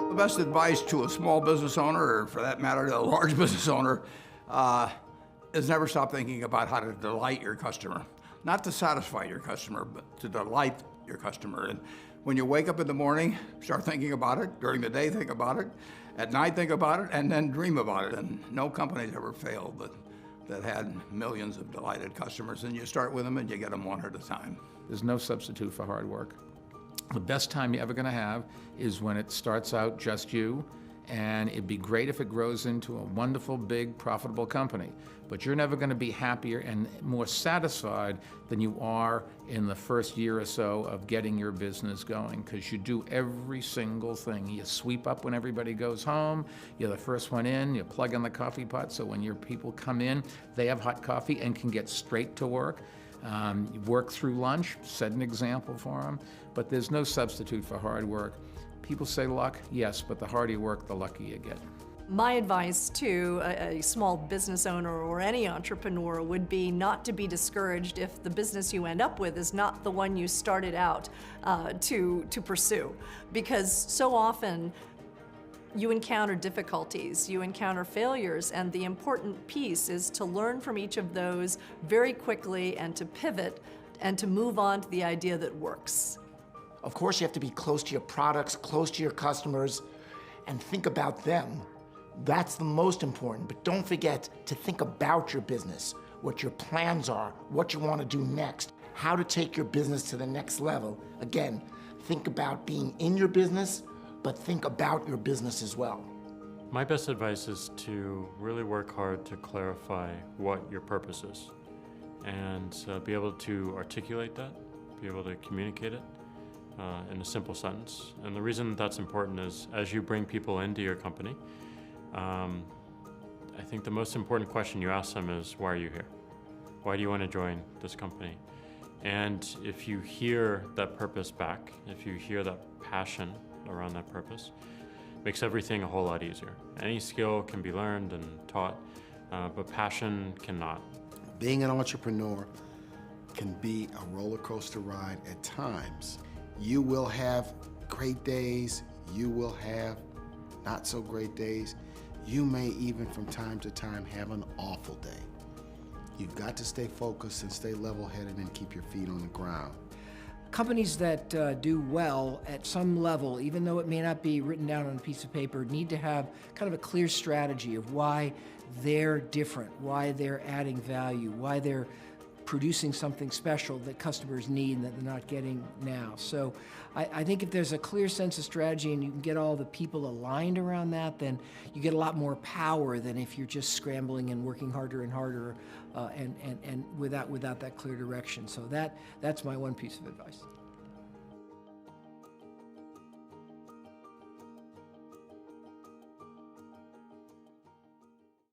The best advice to a small business owner, or for that matter, to a large business owner, is never stop thinking about how to delight your customer. Not to satisfy your customer, but to delight your customer. And when you wake up in the morning, start thinking about it. During the day, think about it. At night, think about it, and then dream about it. And no company's ever failed that had millions of delighted customers. And you start with them and you get them one at a time. There's no substitute for hard work. The best time you're ever going to have is when it starts out just you, and it'd be great if it grows into a wonderful, big, profitable company. But you're never going to be happier and more satisfied than you are in the first year or so of getting your business going, because you do every single thing. You sweep up when everybody goes home, you're the first one in, you plug in the coffee pot, so when your people come in, they have hot coffee and can get straight to work. You work through lunch, set an example for them, but there's no substitute for hard work. People say luck, yes, but the harder you work, the luckier you get. My advice to a small business owner or any entrepreneur would be not to be discouraged if the business you end up with is not the one you started out to pursue, because so often you encounter difficulties, you encounter failures, and the important piece is to learn from each of those very quickly and to pivot and to move on to the idea that works. Of course, you have to be close to your products, close to your customers, and think about them. That's the most important, but don't forget to think about your business, what your plans are, what you want to do next, how to take your business to the next level. Again, think about being in your business, but think about your business as well. My best advice is to really work hard to clarify what your purpose is and be able to articulate that, be able to communicate it in a simple sentence. And the reason that's important is as you bring people into your company, I think the most important question you ask them is, why are you here? Why do you want to join this company? And if you hear that purpose back, if you hear that passion around that purpose, it makes everything a whole lot easier. Any skill can be learned and taught, but passion cannot. Being an entrepreneur can be a roller coaster ride at times. You will have great days, you will have not so great days. You may even from time to time have an awful day. You've got to stay focused and stay level-headed and keep your feet on the ground. Companies that do well at some level, even though it may not be written down on a piece of paper, need to have kind of a clear strategy of why they're different, why they're adding value, why they're producing something special that customers need and that they're not getting now. So I think if there's a clear sense of strategy and you can get all the people aligned around that, then you get a lot more power than if you're just scrambling and working harder and harder and without that clear direction. So that's my one piece of advice.